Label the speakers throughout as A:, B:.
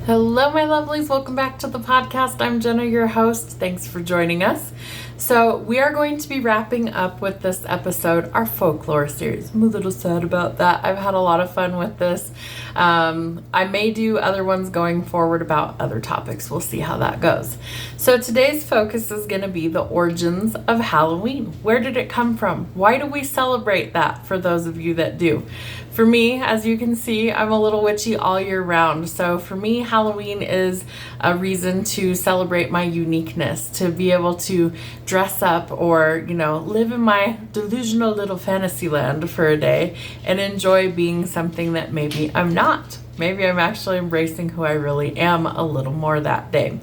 A: Hello, my lovelies. Welcome back to the podcast. I'm Jenna, your host. Thanks for joining us. So we are going to be wrapping up with this episode, our folklore series. I'm a little sad about that. I've had a lot of fun with this. I may do other ones going forward about other topics. We'll see how that goes. So today's focus is going to be the origins of Halloween. Where did it come from? Why do we celebrate that for those of you that do? For me, as you can see, I'm a little witchy all year round. So for me, Halloween is a reason to celebrate my uniqueness, to be able to dress up or, live in my delusional little fantasy land for a day and enjoy being something that maybe I'm not. Maybe I'm actually embracing who I really am a little more that day.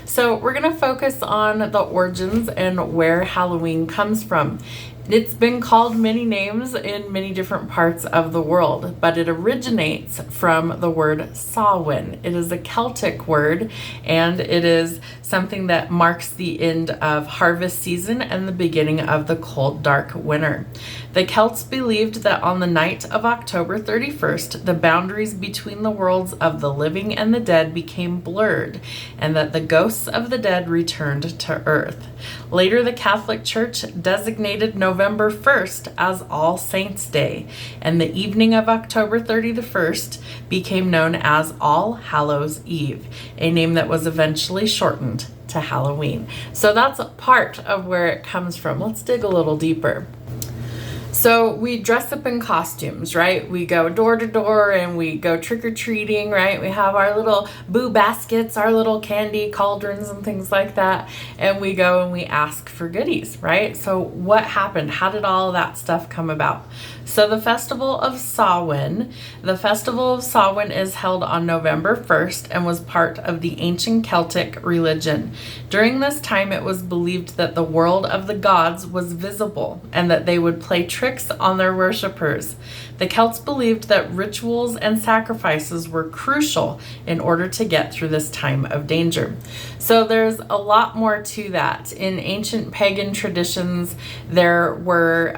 A: So we're going to focus on the origins and where Halloween comes from. It's been called many names in many different parts of the world, but it originates from the word Samhain. It is a Celtic word, and it is something that marks the end of harvest season and the beginning of the cold, dark winter. The Celts believed that on the night of October 31st, the boundaries between the worlds of the living and the dead became blurred, and that the ghosts of the dead returned to earth. Later, the Catholic Church designated November 1st as All Saints' Day, and the evening of October 31st became known as All Hallows' Eve, a name that was eventually shortened to Halloween. So that's a part of where it comes from. Let's dig a little deeper. So we dress up in costumes, right? We go door to door and we go trick-or-treating, right? We have our little boo baskets, our little candy cauldrons and things like that. And we go and we ask for goodies, right? So what happened? How did all of that stuff come about? So the Festival of Samhain is held on November 1st and was part of the ancient Celtic religion. During this time, it was believed that the world of the gods was visible and that they would play tricks on their worshippers. The Celts believed that rituals and sacrifices were crucial in order to get through this time of danger. So there's a lot more to that. In ancient pagan traditions, there were,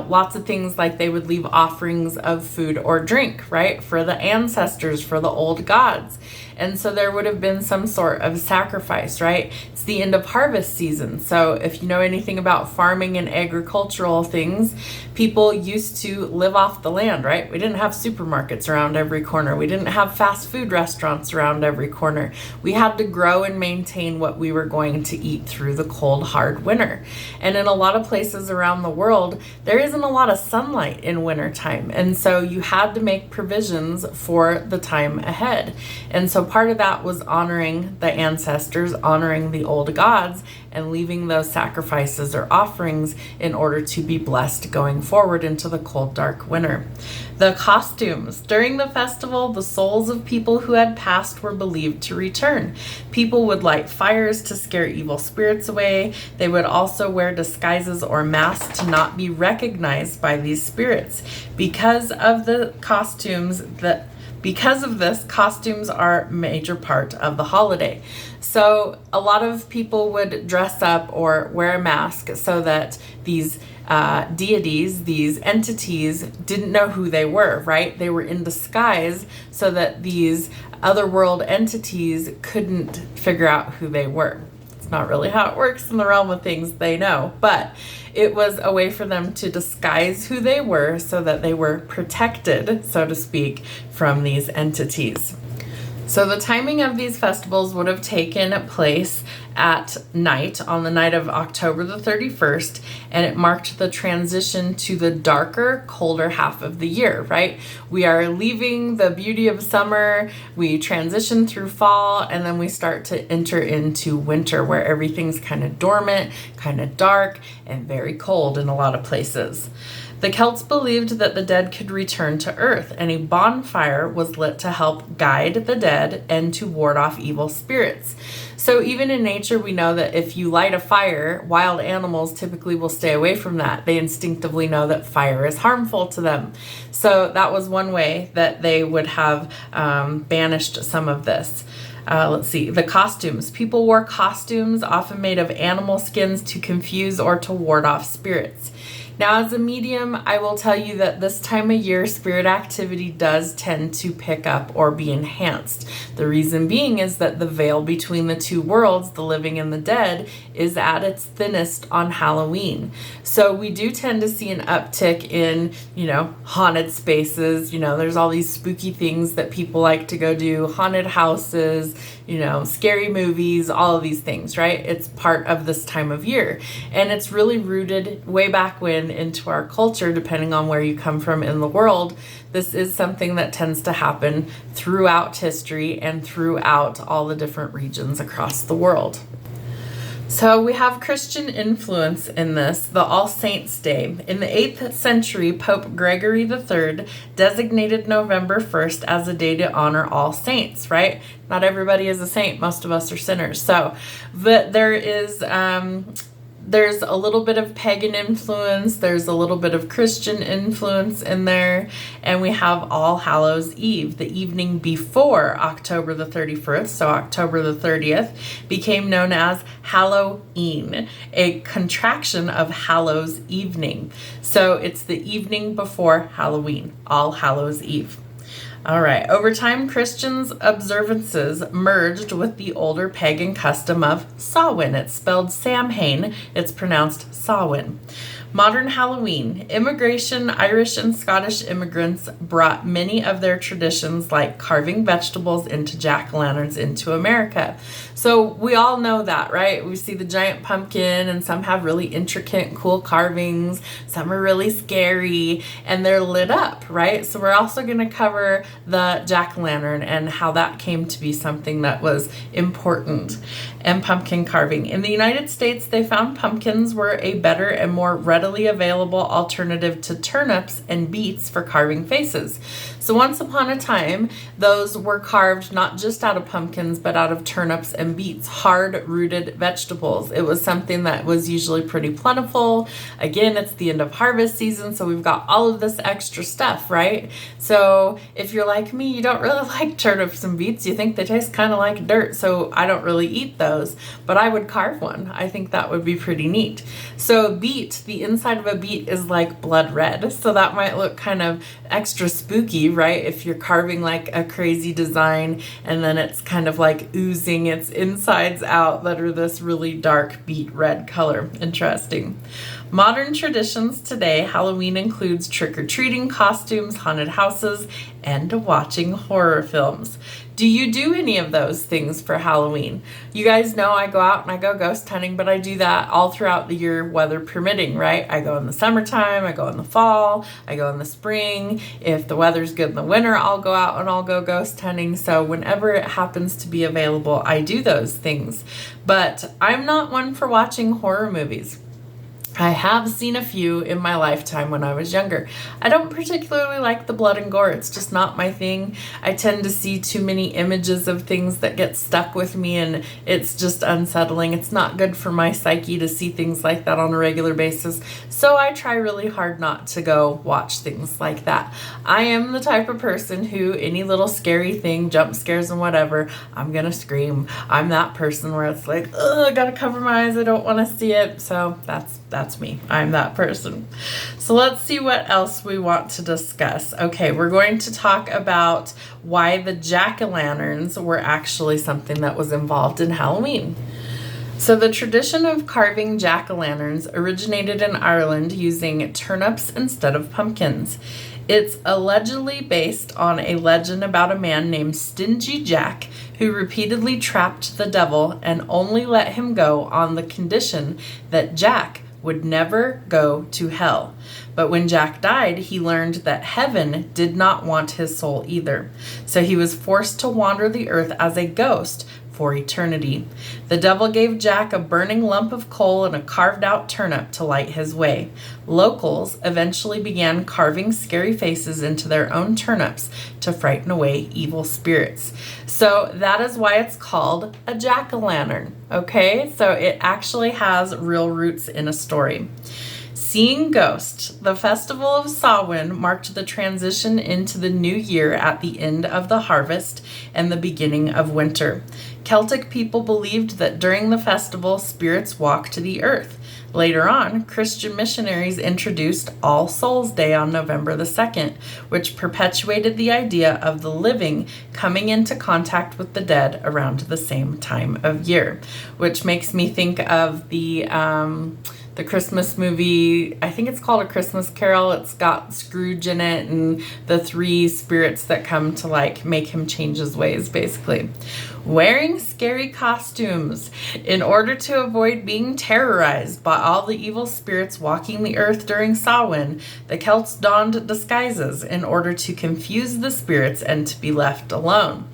A: lots of things like they would leave offerings of food or drink, right, for the ancestors, for the old gods. And so there would have been some sort of sacrifice, right? It's the end of harvest season. So if you know anything about farming and agricultural things, people used to live off the land, right? We didn't have supermarkets around every corner. We didn't have fast food restaurants around every corner. We had to grow and maintain what we were going to eat through the cold, hard winter. And in a lot of places around the world, there isn't a lot of sunlight in wintertime. And so you had to make provisions for the time ahead. And so part of that was honoring the ancestors, honoring the old gods, and leaving those sacrifices or offerings in order to be blessed going forward into the cold, dark winter. The costumes. During the festival, the souls of people who had passed were believed to return. People would light fires to scare evil spirits away. They would also wear disguises or masks to not be recognized by these spirits. Because of this, costumes are a major part of the holiday. So a lot of people would dress up or wear a mask so that these deities, these entities, didn't know who they were, right? They were in disguise so that these otherworld entities couldn't figure out who they were. It's not really how it works in the realm of things they know, but it was a way for them to disguise who they were so that they were protected, so to speak, from these entities. So the timing of these festivals would have taken place at night, on the night of October the 31st, and it marked the transition to the darker, colder half of the year, right? We are leaving the beauty of summer, we transition through fall, and then we start to enter into winter, where everything's kind of dormant, kind of dark, and very cold in a lot of places. The Celts believed that the dead could return to earth, and a bonfire was lit to help guide the dead and to ward off evil spirits. So even in nature, we know that if you light a fire, wild animals typically will stay away from that. They instinctively know that fire is harmful to them. So that was one way that they would have banished some of this. Let's see, the costumes. People wore costumes often made of animal skins to confuse or to ward off spirits. Now, as a medium, I will tell you that this time of year, spirit activity does tend to pick up or be enhanced. The reason being is that the veil between the two worlds, the living and the dead, is at its thinnest on Halloween. So we do tend to see an uptick in, haunted spaces. There's all these spooky things that people like to go do, haunted houses, scary movies, all of these things, right? It's part of this time of year. And it's really rooted way back when into our culture, depending on where you come from in the world. This is something that tends to happen throughout history and throughout all the different regions across the world. So we have Christian influence in this, the All Saints' Day. In the 8th century, Pope Gregory III designated November 1st as a day to honor all saints, right? Not everybody is a saint. Most of us are sinners. But there's a little bit of pagan influence, there's a little bit of Christian influence in there, and we have All Hallows Eve, the evening before October the 31st, so October the 30th, became known as Halloween, a contraction of Hallows Evening. So it's the evening before Halloween, All Hallows Eve. All right, over time, Christians' observances merged with the older pagan custom of Samhain. It's spelled Samhain, it's pronounced Samhain. Modern Halloween. Immigration, Irish and Scottish immigrants brought many of their traditions like carving vegetables into jack-o'-lanterns into America. So we all know that, right? We see the giant pumpkin and some have really intricate, cool carvings. Some are really scary and they're lit up, right? So we're also going to cover the jack-o'-lantern and how that came to be something that was important, and pumpkin carving. In the United States, they found pumpkins were a better and more readily available alternative to turnips and beets for carving faces. So once upon a time, those were carved not just out of pumpkins, but out of turnips and beets, hard-rooted vegetables. It was something that was usually pretty plentiful. Again, it's the end of harvest season, so we've got all of this extra stuff, right? So if you're like me, you don't really like turnips and beets. You think they taste kind of like dirt, so I don't really eat those, but I would carve one. I think that would be pretty neat. So beet, the inside of a beet is like blood red, so that might look kind of extra spooky, right? If you're carving like a crazy design and then it's kind of like oozing its insides out that are this really dark beet red color. Interesting. Modern traditions today, Halloween includes trick-or-treating, costumes, haunted houses, and watching horror films. Do you do any of those things for Halloween? You guys know I go out and I go ghost hunting, but I do that all throughout the year, weather permitting, right? I go in the summertime, I go in the fall, I go in the spring. If the weather's good in the winter, I'll go out and I'll go ghost hunting. So whenever it happens to be available, I do those things. But I'm not one for watching horror movies. I have seen a few in my lifetime when I was younger. I don't particularly like the blood and gore. It's just not my thing. I tend to see too many images of things that get stuck with me, and it's just unsettling. It's not good for my psyche to see things like that on a regular basis. So I try really hard not to go watch things like that. I am the type of person who any little scary thing, jump scares and whatever, I'm gonna scream. I'm that person where it's like, ugh, I gotta cover my eyes. I don't want to see it. So that's me. I'm that person. So let's see what else we want to discuss. Okay, we're going to talk about why the jack-o'-lanterns were actually something that was involved in Halloween. So the tradition of carving jack-o'-lanterns originated in Ireland using turnips instead of pumpkins. It's allegedly based on a legend about a man named Stingy Jack who repeatedly trapped the devil and only let him go on the condition that Jack would never go to hell. But when Jack died, he learned that heaven did not want his soul either. So he was forced to wander the earth as a ghost for eternity. The devil gave Jack a burning lump of coal and a carved out turnip to light his way. Locals eventually began carving scary faces into their own turnips to frighten away evil spirits. So that is why it's called a jack-o'-lantern. Okay, so it actually has real roots in a story. Seeing ghosts, the festival of Samhain marked the transition into the new year at the end of the harvest and the beginning of winter. Celtic people believed that during the festival, spirits walked the earth. Later on, Christian missionaries introduced All Souls Day on November the 2nd, which perpetuated the idea of the living coming into contact with the dead around the same time of year, which makes me think of the Christmas movie. I think it's called A Christmas Carol. It's got Scrooge in it and the three spirits that come to like make him change his ways, basically. Wearing scary costumes. In order to avoid being terrorized by all the evil spirits walking the earth during Samhain, the Celts donned disguises in order to confuse the spirits and to be left alone.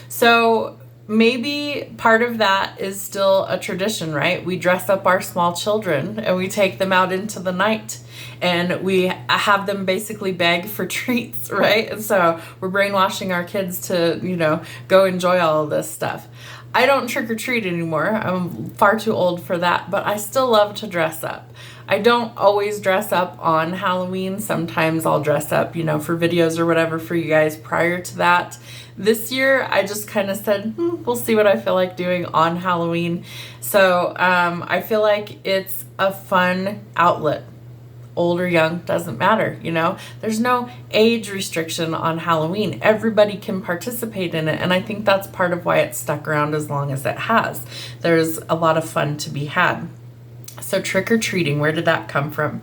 A: So maybe part of that is still a tradition, right? We dress up our small children and we take them out into the night and we have them basically beg for treats, right? And so we're brainwashing our kids to, go enjoy all of this stuff. I don't trick or treat anymore. I'm far too old for that, but I still love to dress up. I don't always dress up on Halloween. Sometimes I'll dress up, for videos or whatever for you guys prior to that. This year, I just kind of said, we'll see what I feel like doing on Halloween. So I feel like it's a fun outlet. Old or young, doesn't matter, There's no age restriction on Halloween. Everybody can participate in it, and I think that's part of why it's stuck around as long as it has. There's a lot of fun to be had. So trick-or-treating, where did that come from?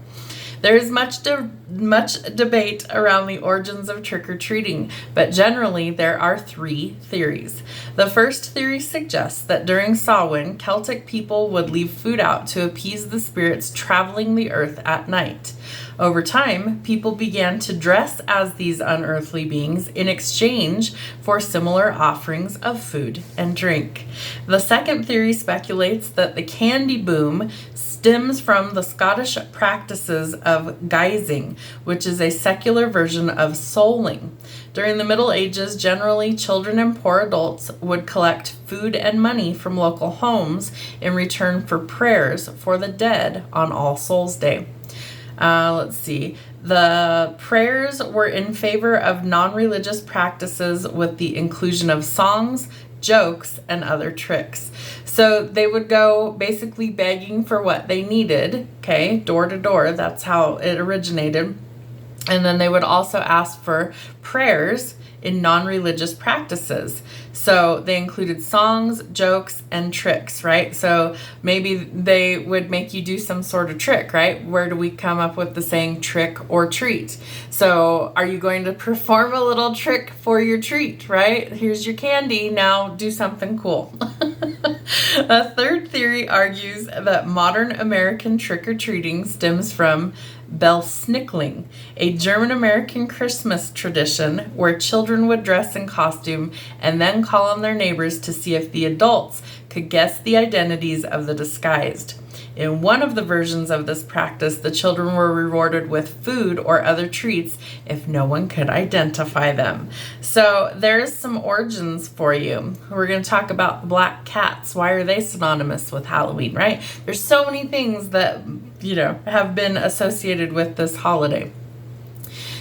A: There is much debate around the origins of trick-or-treating, but generally there are three theories. The first theory suggests that during Samhain, Celtic people would leave food out to appease the spirits traveling the earth at night. Over time, people began to dress as these unearthly beings in exchange for similar offerings of food and drink. The second theory speculates that the candy boom stems from the Scottish practices of guising, which is a secular version of souling. During the Middle Ages, generally, children and poor adults would collect food and money from local homes in return for prayers for the dead on All Souls Day. Let's see. The prayers were in favor of non-religious practices with the inclusion of songs, jokes, and other tricks. So they would go basically begging for what they needed, okay, door to door. That's how it originated. And then they would also ask for prayers in non-religious practices. So they included songs, jokes, and tricks, right? So maybe they would make you do some sort of trick, right? Where do we come up with the saying trick or treat? So are you going to perform a little trick for your treat, right? Here's your candy, now do something cool. A third theory argues that modern American trick-or-treating stems from Belsnickling, a German-American Christmas tradition where children would dress in costume and then call on their neighbors to see if the adults could guess the identities of the disguised. In one of the versions of this practice, the children were rewarded with food or other treats if no one could identify them. So there's some origins for you. We're going to talk about the black cats. Why are they synonymous with Halloween, right? There's so many things that, have been associated with this holiday.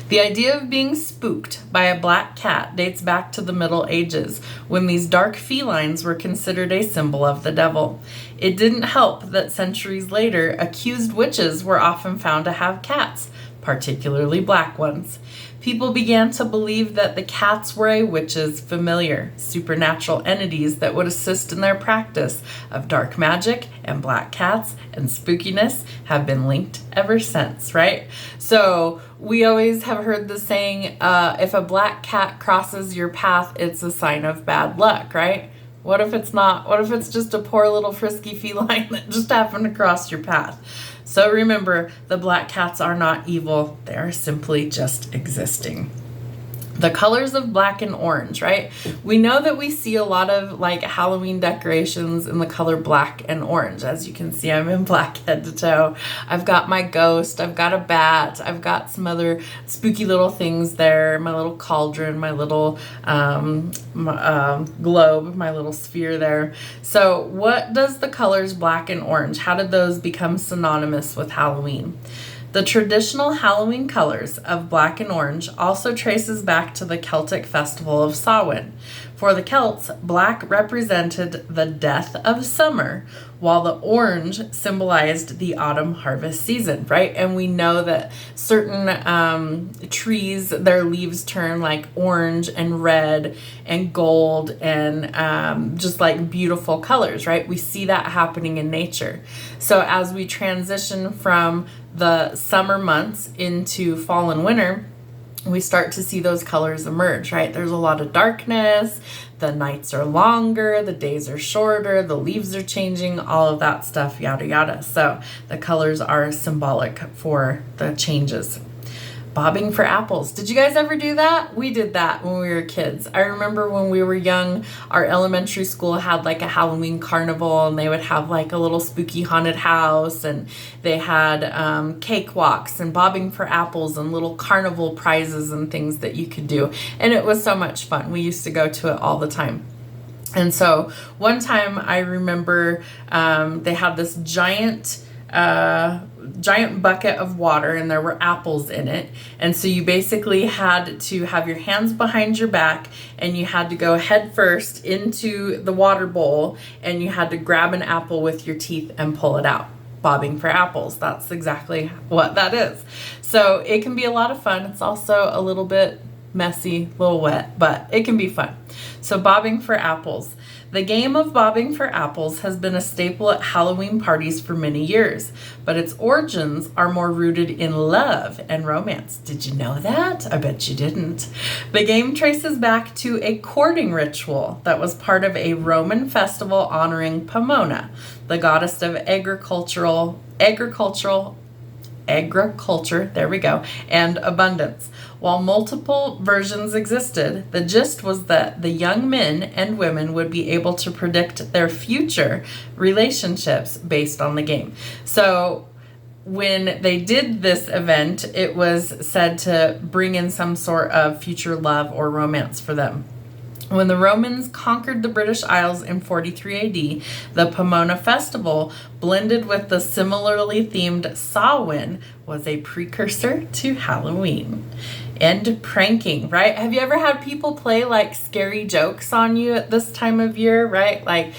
A: The idea of being spooked by a black cat dates back to the Middle Ages, when these dark felines were considered a symbol of the devil. It didn't help that centuries later, accused witches were often found to have cats, particularly black ones. People began to believe that the cats were a witch's familiar, supernatural entities that would assist in their practice of dark magic, and black cats and spookiness have been linked ever since, right? So we always have heard the saying, if a black cat crosses your path, it's a sign of bad luck, right? What if it's not? What if it's just a poor little frisky feline that just happened to cross your path? So remember, the black cats are not evil. They are simply just existing. The colors of black and orange, right? We know that we see a lot of Halloween decorations in the color black and orange. As you can see, I'm in black head to toe. I've got my ghost, I've got a bat, I've got some other spooky little things there, my little cauldron, my little globe, my little sphere there. So what does the colors black and orange, how did those become synonymous with Halloween? The traditional Halloween colors of black and orange also traces back to the Celtic festival of Samhain. For the Celts, black represented the death of summer, while the orange symbolized the autumn harvest season, right? And we know that certain trees, their leaves turn like orange and red and gold and just like beautiful colors, right? We see that happening in nature. So as we transition from the summer months into fall and winter, we start to see those colors emerge, right? There's a lot of darkness, the nights are longer, the days are shorter, the leaves are changing, all of that stuff, yada yada. So the colors are symbolic for the changes. Bobbing for apples. Did you guys ever do that? We did that when we were kids. I remember when we were young, our elementary school had like a Halloween carnival, and they would have like a little spooky haunted house, and they had cakewalks and bobbing for apples and little carnival prizes and things that you could do. And it was so much fun. We used to go to it all the time. And so one time I remember they had this giant bucket of water, and there were apples in it. And so you basically had to have your hands behind your back, and you had to go head first into the water bowl, and you had to grab an apple with your teeth and pull it out. Bobbing for apples. That's exactly what that is. So it can be a lot of fun. It's also a little bit messy, a little wet, but it can be fun. So bobbing for apples. The game of bobbing for apples has been a staple at Halloween parties for many years, but its origins are more rooted in love and romance. Did you know that? I bet you didn't. The game traces back to a courting ritual that was part of a Roman festival honoring Pomona, the goddess of agriculture, there we go, and abundance. While multiple versions existed, the gist was that the young men and women would be able to predict their future relationships based on the game. So when they did this event, it was said to bring in some sort of future love or romance for them. When the Romans conquered the British Isles in 43 AD, the Pomona festival, blended with the similarly themed Samhain, was a precursor to Halloween. And pranking, right? Have you ever had people play like scary jokes on you at this time of year, right? Like,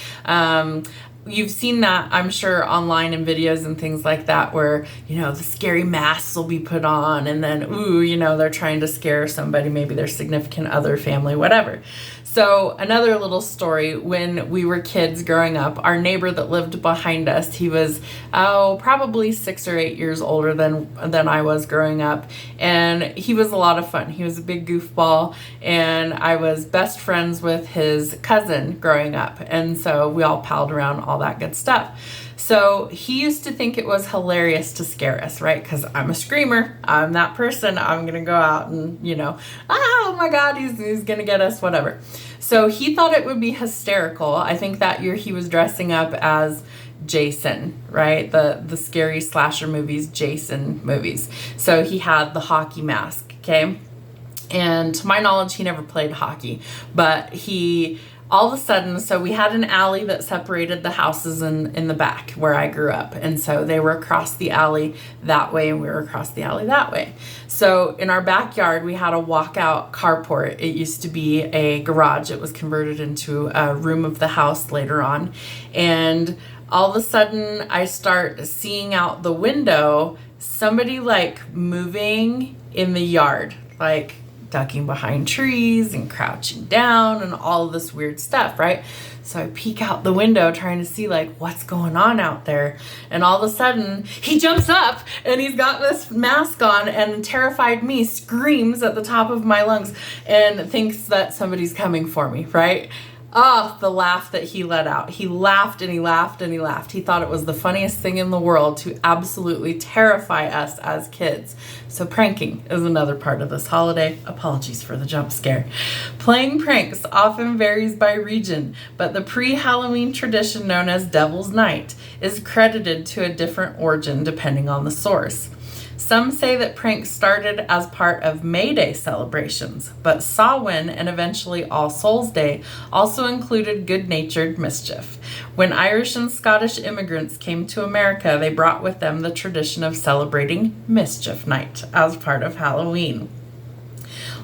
A: you've seen that, I'm sure, online in videos and things like that, where, you know, the scary masks will be put on, and then, they're trying to scare somebody, maybe their significant other, family, whatever. So another little story, when we were kids growing up, our neighbor that lived behind us, he was, probably 6 or 8 years older than I was growing up. And he was a lot of fun. He was a big goofball, and I was best friends with his cousin growing up. And so we all palled around, all that good stuff. So he used to think it was hilarious to scare us, right? Because I'm a screamer. I'm that person. I'm going to go out and, oh my God, he's going to get us, whatever. So he thought it would be hysterical. I think that year he was dressing up as Jason, right? The scary slasher movies, Jason movies. So he had the hockey mask, okay? And to my knowledge, he never played hockey, but he... all of a sudden, so we had an alley that separated the houses in the back where I grew up. And so they were across the alley that way, and we were across the alley that way. So in our backyard, we had a walkout carport. It used to be a garage. It was converted into a room of the house later on. And all of a sudden, I start seeing out the window somebody like moving in the yard, like ducking behind trees and crouching down and all of this weird stuff, right? So I peek out the window trying to see like what's going on out there. And all of a sudden he jumps up and he's got this mask on, and terrified me screams at the top of my lungs and thinks that somebody's coming for me, right? Oh, the laugh that he let out. He laughed and he laughed and he laughed. He thought it was the funniest thing in the world to absolutely terrify us as kids. So pranking is another part of this holiday. Apologies for the jump scare. Playing pranks often varies by region, but the pre-Halloween tradition known as Devil's Night is credited to a different origin depending on the source. Some say that pranks started as part of May Day celebrations, but Samhain and eventually All Souls Day also included good-natured mischief. When Irish and Scottish immigrants came to America, they brought with them the tradition of celebrating Mischief Night as part of Halloween.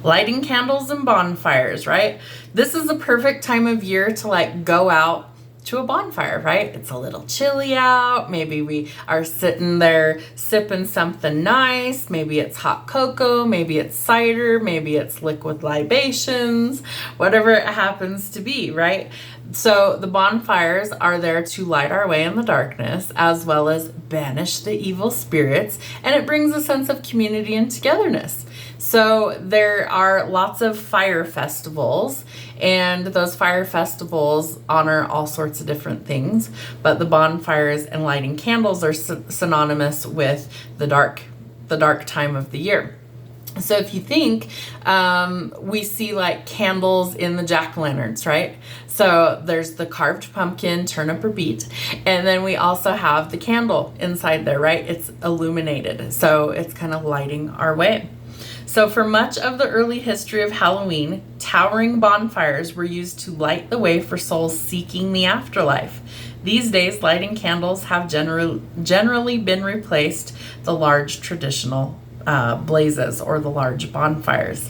A: Lighting candles and bonfires, right? This is the perfect time of year to go out to a bonfire, right? It's a little chilly out. Maybe we are sitting there sipping something nice. Maybe it's hot cocoa. Maybe it's cider. Maybe it's liquid libations, whatever it happens to be, right? So the bonfires are there to light our way in the darkness as well as banish the evil spirits, and it brings a sense of community and togetherness. So there are lots of fire festivals, and those fire festivals honor all sorts of different things, but the bonfires and lighting candles are synonymous with the dark time of the year. So if you think, we see candles in the jack-o'-lanterns, right? So there's the carved pumpkin, turnip or beet, and then we also have the candle inside there, right? It's illuminated, so it's kind of lighting our way. So for much of the early history of Halloween, towering bonfires were used to light the way for souls seeking the afterlife. These days, lighting candles have generally been replaced the large traditional blazes or the large bonfires.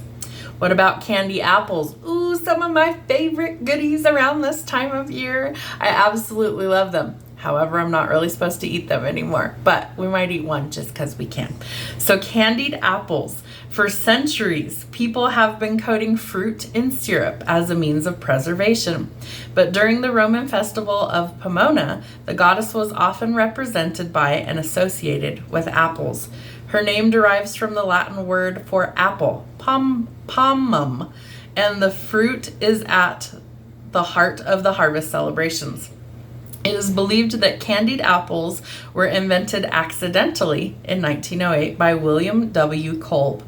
A: What about candy apples? Ooh, some of my favorite goodies around this time of year. I absolutely love them. However, I'm not really supposed to eat them anymore, but we might eat one just because we can. So candied apples. For centuries, people have been coating fruit in syrup as a means of preservation. But during the Roman festival of Pomona, the goddess was often represented by and associated with apples. Her name derives from the Latin word for apple, pomum, and the fruit is at the heart of the harvest celebrations. It is believed that candied apples were invented accidentally in 1908 by William W. Kolb,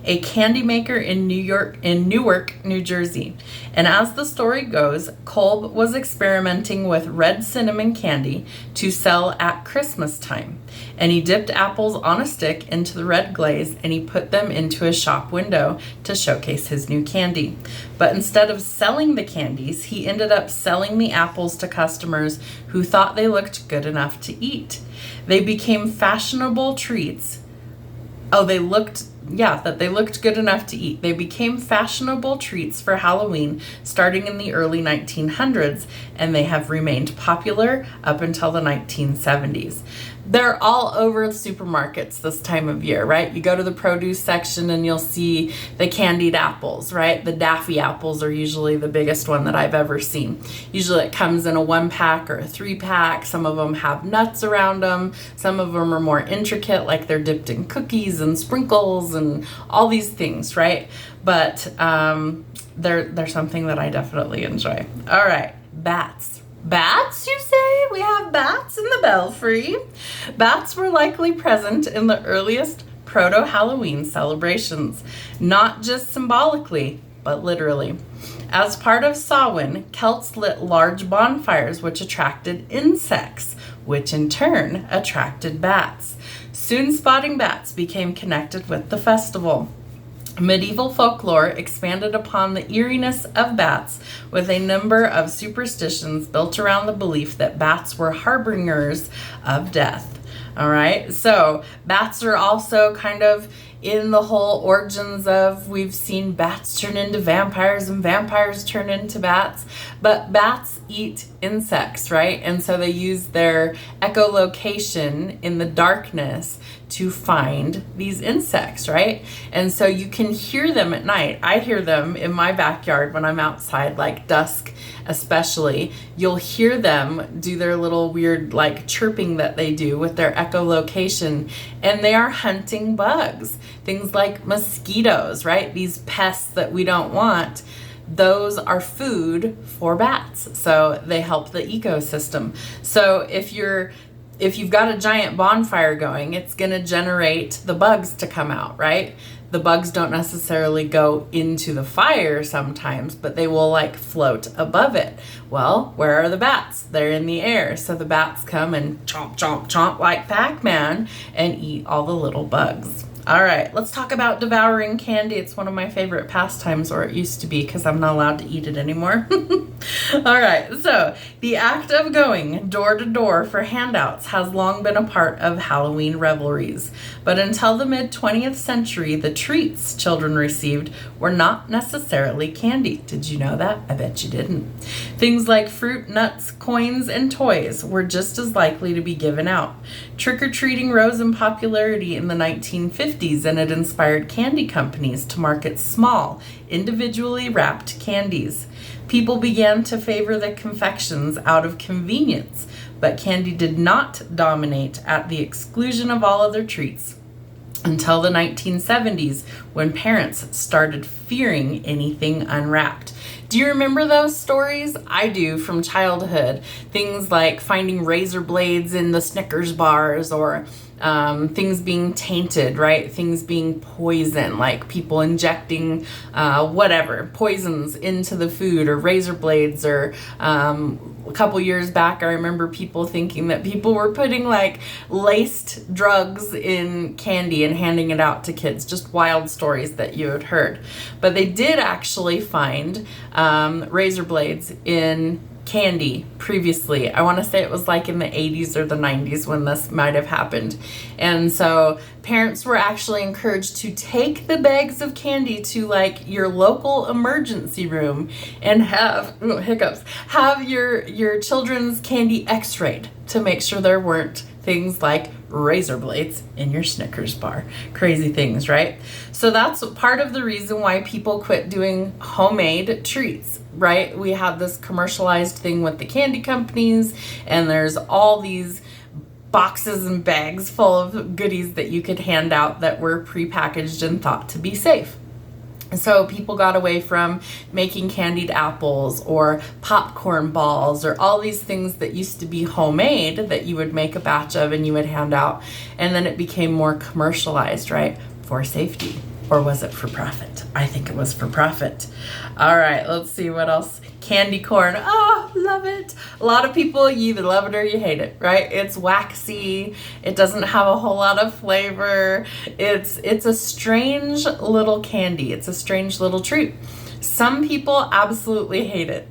A: a candy maker in Newark, New Jersey. And as the story goes, Kolb was experimenting with red cinnamon candy to sell at Christmas time. And he dipped apples on a stick into the red glaze and he put them into his shop window to showcase his new candy. But instead of selling the candies, he ended up selling the apples to customers who thought they looked good enough to eat. They became fashionable treats. They looked good enough to eat. They became fashionable treats for Halloween starting in the early 1900s, and they have remained popular up until the 1970s. They're all over the supermarkets this time of year, right? You go to the produce section and you'll see the candied apples, right? The Daffy apples are usually the biggest one that I've ever seen. Usually it comes in a 1-pack or a 3-pack. Some of them have nuts around them. Some of them are more intricate, like they're dipped in cookies and sprinkles and all these things, right? But they're something that I definitely enjoy. All right, bats. Bats, you say? We have bats in the belfry. Bats were likely present in the earliest proto-Halloween celebrations, not just symbolically, but literally. As part of Samhain, Celts lit large bonfires which attracted insects, which in turn attracted bats. Soon spotting bats became connected with the festival. Medieval folklore expanded upon the eeriness of bats with a number of superstitions built around the belief that bats were harbingers of death. All right, so bats are also kind of in the whole origins of, we've seen bats turn into vampires and vampires turn into bats, but bats eat insects, right? And so they use their echolocation in the darkness to find these insects, right? And so you can hear them at night. I hear them in my backyard when I'm outside, like dusk especially. You'll hear them do their little weird chirping that they do with their echolocation, and they are hunting bugs, things like mosquitoes, right? These pests that we don't want. Those are food for bats, so they help the ecosystem. So if you've got a giant bonfire going, it's going to generate the bugs to come out, right? the bugs don't necessarily go into the fire sometimes, but they will like float above it. Well, where are the bats? They're in the air. So the bats come and chomp, chomp, chomp like Pac-Man and eat all the little bugs. All right, let's talk about devouring candy. It's one of my favorite pastimes, or it used to be, because I'm not allowed to eat it anymore. All right, so the act of going door to door for handouts has long been a part of Halloween revelries. But until the mid-20th century, the treats children received were not necessarily candy. Did you know that? I bet you didn't. Things like fruit, nuts, coins, and toys were just as likely to be given out. Trick-or-treating rose in popularity in the 1950s, and it inspired candy companies to market small, individually wrapped candies. People began to favor the confections out of convenience, but candy did not dominate at the exclusion of all other treats until the 1970s, when parents started fearing anything unwrapped. Do you remember those stories? I do, from childhood. Things like finding razor blades in the Snickers bars, or things being tainted, right? Things being poison, like people injecting poisons into the food, or razor blades, or a couple years back, I remember people thinking that people were putting like laced drugs in candy and handing it out to kids. Just wild stories that you had heard. But they did actually find razor blades in candy previously. I want to say it was like in the 80s or the 90s when this might have happened. And so parents were actually encouraged to take the bags of candy to like your local emergency room and have your children's candy x-rayed to make sure there weren't things like razor blades in your Snickers bar. Crazy things, right? So that's part of the reason why people quit doing homemade treats, right? We have this commercialized thing with the candy companies, and there's all these boxes and bags full of goodies that you could hand out that were prepackaged and thought to be safe. So people got away from making candied apples or popcorn balls or all these things that used to be homemade that you would make a batch of and you would hand out. And then it became more commercialized, right? For safety. Or was it for profit? I think it was for profit. All right, let's see what else. Candy corn. Oh, love it. A lot of people, you either love it or you hate it, right? It's waxy. It doesn't have a whole lot of flavor. It's a strange little candy. It's a strange little treat. Some people absolutely hate it.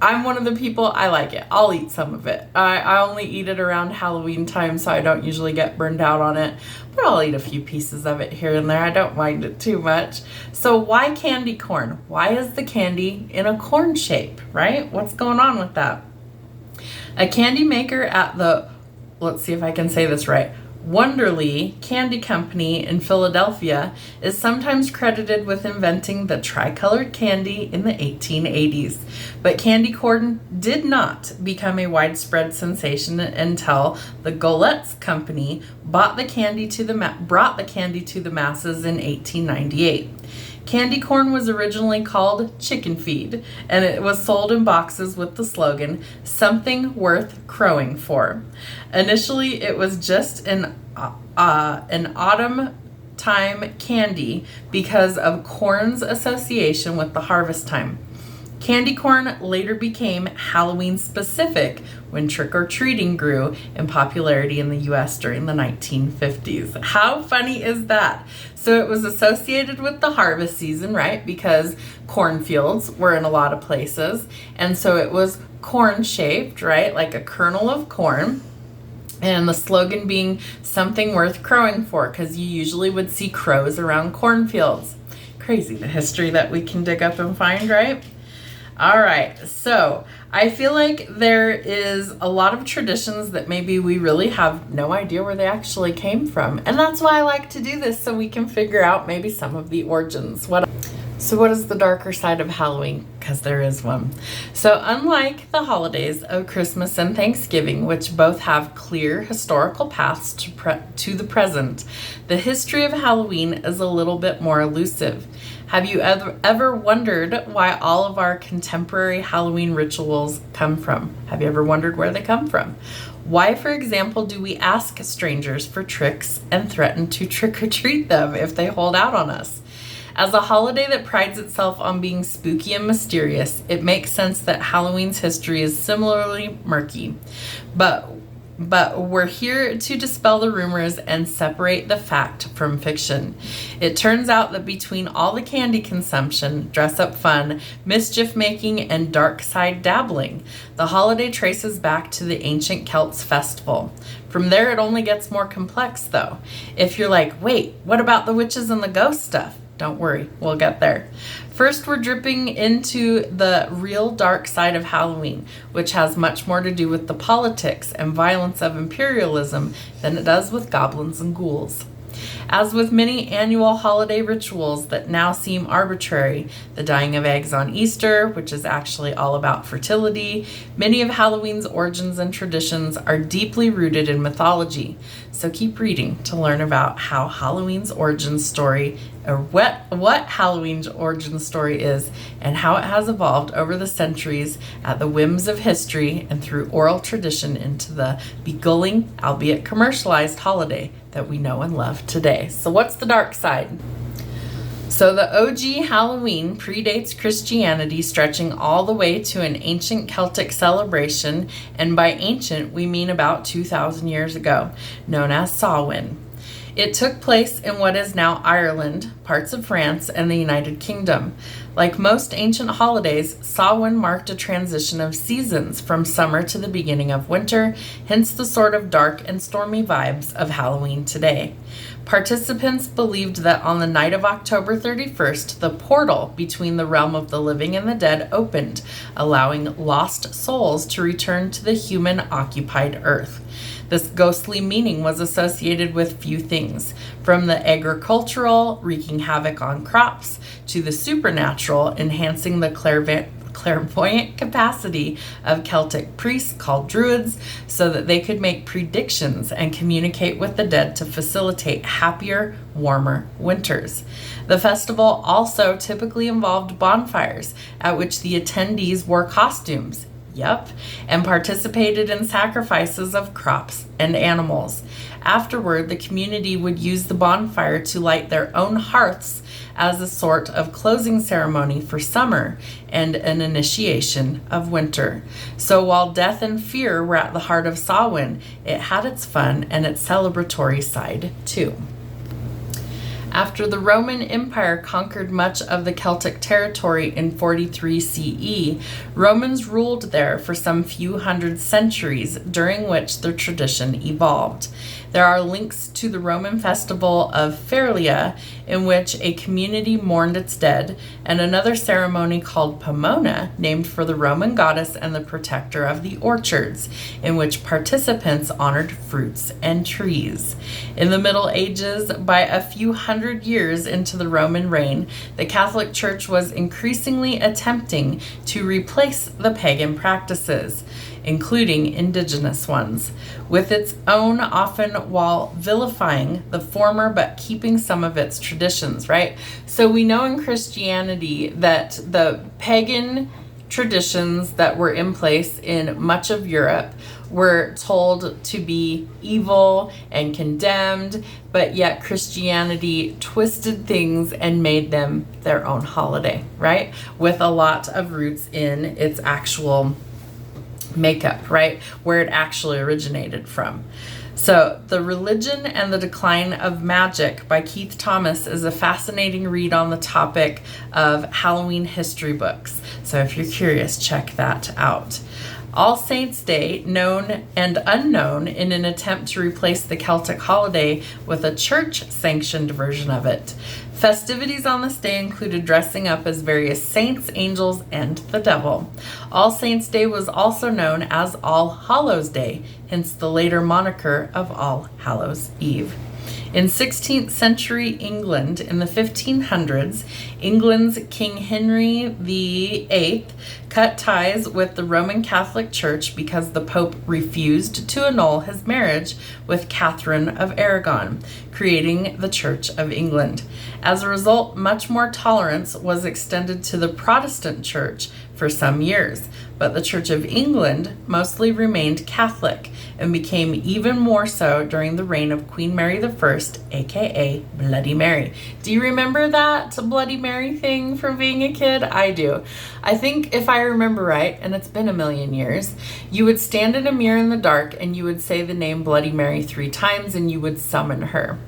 A: I'm one of the people, I like it. I'll eat some of it. I only eat it around Halloween time, so I don't usually get burned out on it. But I'll eat a few pieces of it here and there. I don't mind it too much. So why candy corn? Why is the candy in a corn shape, right? What's going on with that? A candy maker at the, let's see if I can say this right, Wonderly Candy Company in Philadelphia is sometimes credited with inventing the tricolored candy in the 1880s. But candy corn did not become a widespread sensation until the Goletz Company brought the candy to the masses in 1898. Candy corn was originally called chicken feed, and it was sold in boxes with the slogan, "Something worth crowing for." Initially, it was just an autumn time candy because of corn's association with the harvest time. Candy corn later became Halloween specific when trick-or-treating grew in popularity in the US during the 1950s. How funny is that? So it was associated with the harvest season, right? Because cornfields were in a lot of places. And so it was corn-shaped, right? Like a kernel of corn. And the slogan being something worth crowing for, because you usually would see crows around cornfields. Crazy the history that we can dig up and find, right? All right, so I feel like there is a lot of traditions that maybe we really have no idea where they actually came from. And that's why I like to do this, so we can figure out maybe some of the origins. So what is the darker side of Halloween? Because there is one. So unlike the holidays of Christmas and Thanksgiving, which both have clear historical paths to the present, the history of Halloween is a little bit more elusive. Have you ever wondered why all of our contemporary Halloween rituals come from? Have you ever wondered where they come from? Why, for example, do we ask strangers for tricks and threaten to trick or treat them if they hold out on us? As a holiday that prides itself on being spooky and mysterious, it makes sense that Halloween's history is similarly murky. But we're here to dispel the rumors and separate the fact from fiction. It turns out that between all the candy consumption, dress-up fun, mischief-making, and dark side dabbling, the holiday traces back to the ancient Celts festival. From there, it only gets more complex, though. If you're like, wait, what about the witches and the ghost stuff? Don't worry, we'll get there. First, we're dripping into the real dark side of Halloween, which has much more to do with the politics and violence of imperialism than it does with goblins and ghouls. As with many annual holiday rituals that now seem arbitrary, the dyeing of eggs on Easter, which is actually all about fertility, many of Halloween's origins and traditions are deeply rooted in mythology. So keep reading to learn about how Halloween's origin story, or what Halloween's origin story is, and how it has evolved over the centuries at the whims of history and through oral tradition into the beguiling, albeit commercialized holiday that we know and love today. So what's the dark side? So the OG Halloween predates Christianity, stretching all the way to an ancient Celtic celebration, and by ancient we mean about 2,000 years ago, known as Samhain. It took place in what is now Ireland, parts of France, and the United Kingdom. Like most ancient holidays, Samhain marked a transition of seasons from summer to the beginning of winter, hence the sort of dark and stormy vibes of Halloween today. Participants believed that on the night of October 31st, the portal between the realm of the living and the dead opened, allowing lost souls to return to the human-occupied earth. This ghostly meaning was associated with few things, from the agricultural, wreaking havoc on crops, to the supernatural, enhancing the clairvoyant capacity of Celtic priests called druids so that they could make predictions and communicate with the dead to facilitate happier, warmer winters. The festival also typically involved bonfires at which the attendees wore costumes. Yep, and participated in sacrifices of crops and animals. Afterward, the community would use the bonfire to light their own hearths as a sort of closing ceremony for summer and an initiation of winter. So while death and fear were at the heart of Samhain, it had its fun and its celebratory side too. After the Roman Empire conquered much of the Celtic territory in 43 CE, Romans ruled there for some few hundred centuries, during which the tradition evolved. There are links to the Roman festival of Ferilia, in which a community mourned its dead, and another ceremony called Pomona, named for the Roman goddess and the protector of the orchards, in which participants honored fruits and trees. In the Middle Ages, by a few hundred years into the Roman reign, the Catholic Church was increasingly attempting to replace the pagan practices, including indigenous ones, with its own, often while vilifying the former but keeping some of its traditions, right? So we know in Christianity that the pagan traditions that were in place in much of Europe were told to be evil and condemned, but yet Christianity twisted things and made them their own holiday, right? With a lot of roots in its actual makeup, right? Where it actually originated from. So, The Religion and the Decline of Magic by Keith Thomas is a fascinating read on the topic of Halloween history books. So if you're curious, check that out. All Saints' Day, known and unknown in an attempt to replace the Celtic holiday with a church-sanctioned version of it. Festivities on this day included dressing up as various saints, angels, and the devil. All Saints' Day was also known as All Hallows' Day, hence the later moniker of All Hallows' Eve. In 16th century England, in the 1500s, England's King Henry VIII cut ties with the Roman Catholic Church because the Pope refused to annul his marriage with Catherine of Aragon, creating the Church of England. As a result, much more tolerance was extended to the Protestant Church for some years, but the Church of England mostly remained Catholic and became even more so during the reign of Queen Mary I, aka Bloody Mary. Do you remember that Bloody Mary thing from being a kid? I do. I think if I remember right, and it's been a million years, you would stand in a mirror in the dark and you would say the name Bloody Mary 3 times and you would summon her.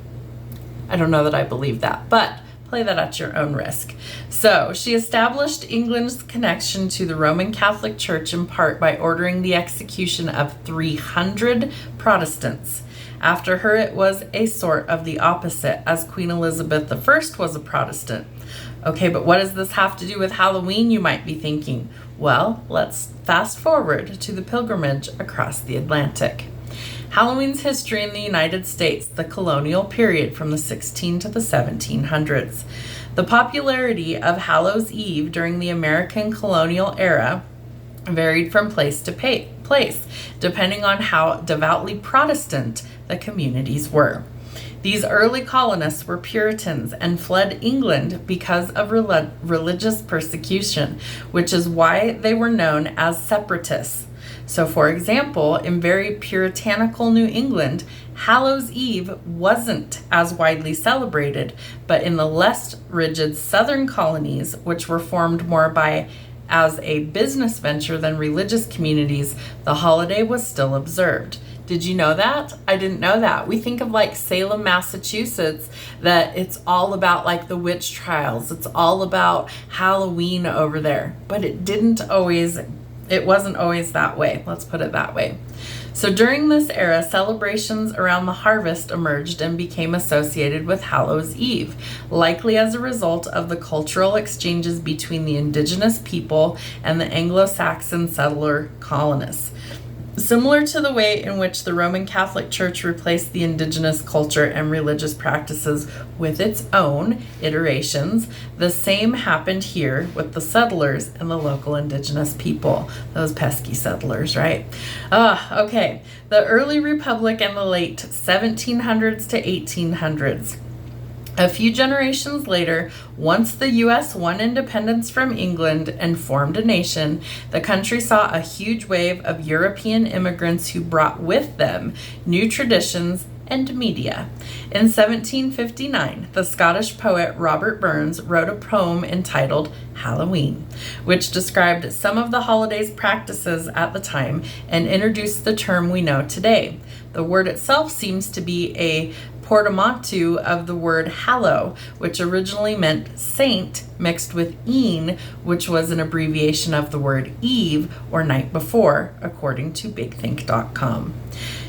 A: I don't know that I believe that, but play that at your own risk. So she established England's connection to the Roman Catholic Church in part by ordering the execution of 300 Protestants. After her, it was a sort of the opposite, as Queen Elizabeth I was a Protestant. Okay, but what does this have to do with Halloween, you might be thinking? Well, let's fast forward to the pilgrimage across the Atlantic. Halloween's history in the United States, the colonial period from the 16 to the 1700s. The popularity of Hallows Eve during the American colonial era varied from place to place, depending on how devoutly Protestant the communities were. These early colonists were Puritans and fled England because of religious persecution, which is why they were known as separatists. So, for example, in very puritanical New England, Hallows Eve wasn't as widely celebrated, but in the less rigid southern colonies, which were formed more as a business venture than religious communities, the holiday was still observed. Did you know that? I didn't know that. We think of like Salem, Massachusetts, that it's all about like the witch trials. It's all about Halloween over there, but it wasn't always that way. Let's put it that way. So during this era, celebrations around the harvest emerged and became associated with Hallows Eve, likely as a result of the cultural exchanges between the indigenous people and the Anglo-Saxon settler colonists. Similar to the way in which the Roman Catholic Church replaced the indigenous culture and religious practices with its own iterations, the same happened here with the settlers and the local indigenous people. Those pesky settlers, right? Okay. The early Republic and the late 1700s to 1800s. A few generations later, once the U.S. won independence from England and formed a nation, the country saw a huge wave of European immigrants who brought with them new traditions and media. In 1759, the Scottish poet Robert Burns wrote a poem entitled Halloween, which described some of the holiday's practices at the time and introduced the term we know today. The word itself seems to be a portmanteau of the word hallow, which originally meant saint, mixed with een, which was an abbreviation of the word eve, or night before, according to bigthink.com.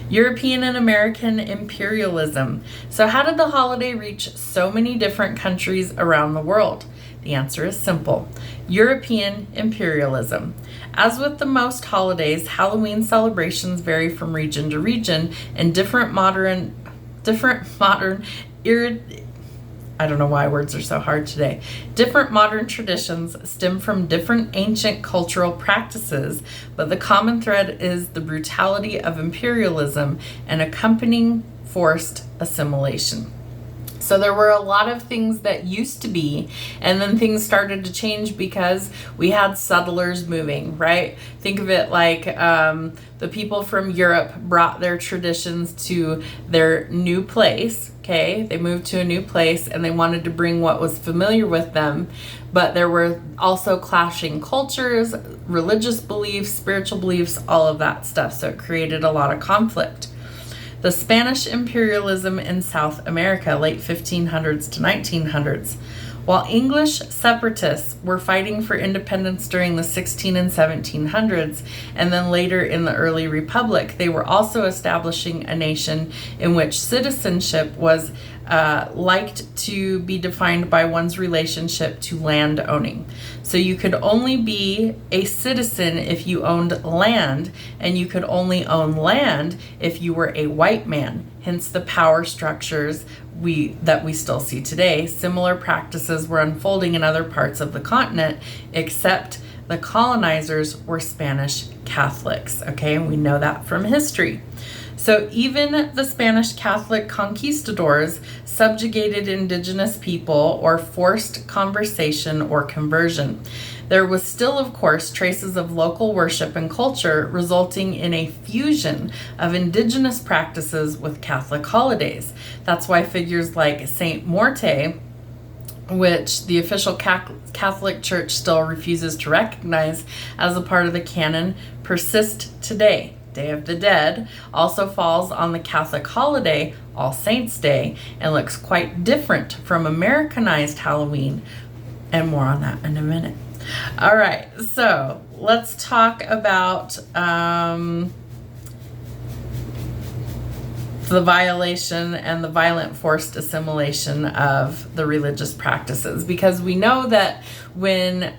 A: European and American imperialism. So how did the holiday reach so many different countries around the world? The answer is simple. European imperialism. As with the most holidays, Halloween celebrations vary from region to region, and different modern I don't know why words are so hard today. Different modern traditions stem from different ancient cultural practices, but the common thread is the brutality of imperialism and accompanying forced assimilation. So there were a lot of things that used to be, and then things started to change because we had settlers moving, right? Think of it like the people from Europe brought their traditions to their new place, okay? They moved to a new place and they wanted to bring what was familiar with them, but there were also clashing cultures, religious beliefs, spiritual beliefs, all of that stuff. So it created a lot of conflict. The Spanish imperialism in South America, late 1500s to 1900s. While English separatists were fighting for independence during the 16 and 1700s, and then later in the early Republic, they were also establishing a nation in which citizenship was liked to be defined by one's relationship to land owning. So you could only be a citizen if you owned land, and you could only own land if you were a white man. Hence the power structures that we still see today. Similar practices were unfolding in other parts of the continent, except the colonizers were Spanish Catholics, okay? And we know that from history. So even the Spanish Catholic conquistadors subjugated indigenous people or forced conversion or conversion. There was still, of course, traces of local worship and culture, resulting in a fusion of indigenous practices with Catholic holidays. That's why figures like Saint Morte, which the official Catholic Church still refuses to recognize as a part of the canon, persist today. Day of the Dead also falls on the Catholic holiday All Saints' Day and looks quite different from Americanized Halloween, and more on that in a minute. All right, so let's talk about the violation and the violent forced assimilation of the religious practices, because we know that when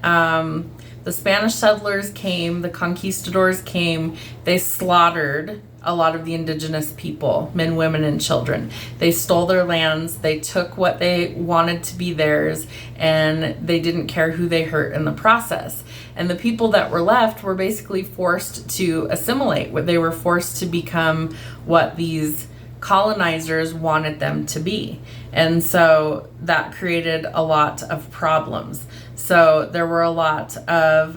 A: the Spanish settlers came, the conquistadors came, they slaughtered a lot of the indigenous people, men, women, and children. They stole their lands, they took what they wanted to be theirs, and they didn't care who they hurt in the process. And the people that were left were basically forced to assimilate. They were forced to become what these colonizers wanted them to be. And so that created a lot of problems. So there were a lot of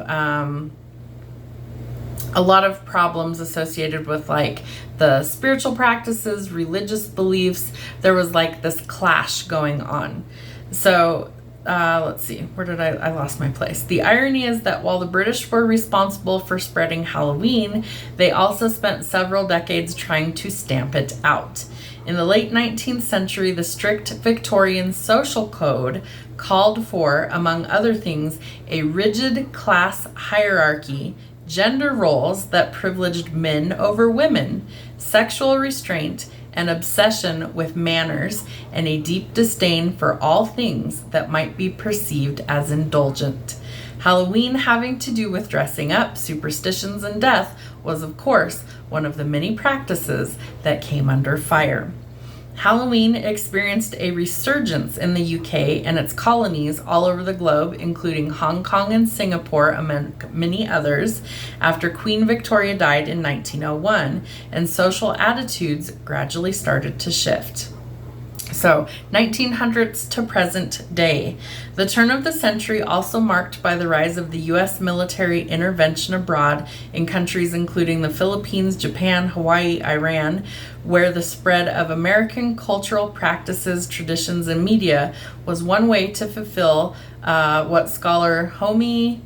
A: problems associated with like the spiritual practices, religious beliefs. There was like this clash going on. So let's see, I lost my place. The irony is that while the British were responsible for spreading Halloween, they also spent several decades trying to stamp it out. In the late 19th century, the strict Victorian social code called for, among other things, a rigid class hierarchy, gender roles that privileged men over women, sexual restraint, an obsession with manners, and a deep disdain for all things that might be perceived as indulgent. Halloween, having to do with dressing up, superstitions, and death, was, of course, one of the many practices that came under fire. Halloween experienced a resurgence in the UK and its colonies all over the globe, including Hong Kong and Singapore, among many others, after Queen Victoria died in 1901, and social attitudes gradually started to shift. So, 1900s to present day. The turn of the century also marked by the rise of the U.S. military intervention abroad in countries including the Philippines, Japan, Hawaii, Iran, where the spread of American cultural practices, traditions, and media was one way to fulfill what scholar Homi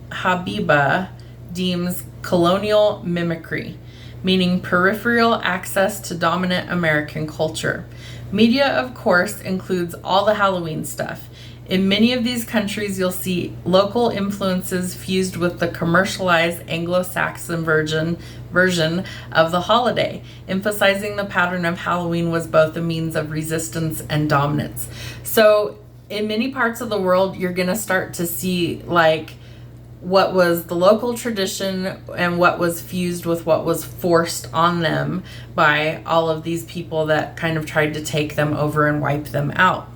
A: Habiba deems colonial mimicry, meaning peripheral access to dominant American culture. Media, of course, includes all the Halloween stuff. In many of these countries, you'll see local influences fused with the commercialized Anglo-Saxon version of the holiday, emphasizing the pattern of Halloween was both a means of resistance and dominance. So in many parts of the world, you're going to start to see like what was the local tradition and what was fused with what was forced on them by all of these people that kind of tried to take them over and wipe them out.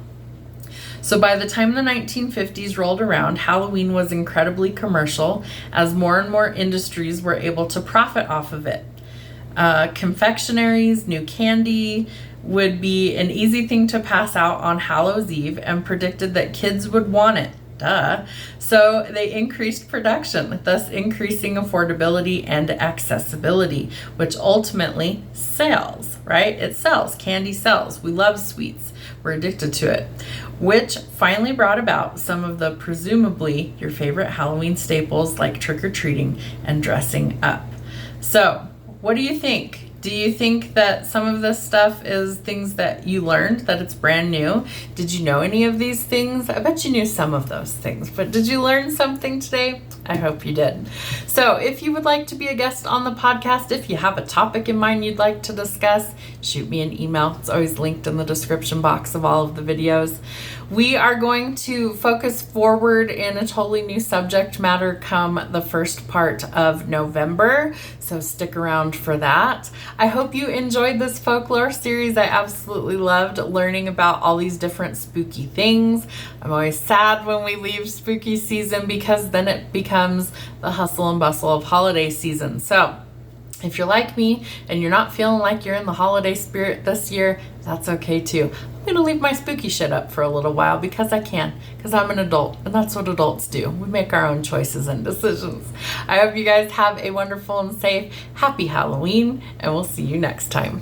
A: So by the time the 1950s rolled around, Halloween was incredibly commercial as more and more industries were able to profit off of it. Confectionaries, new candy would be an easy thing to pass out on Hallows Eve and predicted that kids would want it. Duh. So they increased production, thus increasing affordability and accessibility, which ultimately sells, right? It sells. Candy sells. We love sweets. We're addicted to it, which finally brought about some of the presumably your favorite Halloween staples like trick-or-treating and dressing up. So what do you think? Do you think that some of this stuff is things that you learned, that it's brand new? Did you know any of these things? I bet you knew some of those things, but did you learn something today? I hope you did. So if you would like to be a guest on the podcast, if you have a topic in mind you'd like to discuss, shoot me an email. It's always linked in the description box of all of the videos. We are going to focus forward in a totally new subject matter come the first part of November, so stick around for that. I hope you enjoyed this folklore series. I absolutely loved learning about all these different spooky things. I'm always sad when we leave spooky season because then it becomes the hustle and bustle of holiday season. So if you're like me and you're not feeling like you're in the holiday spirit this year, that's okay too. I'm gonna leave my spooky shit up for a little while because I can, because I'm an adult and that's what adults do. We make our own choices and decisions. I hope you guys have a wonderful and safe, happy Halloween, and we'll see you next time.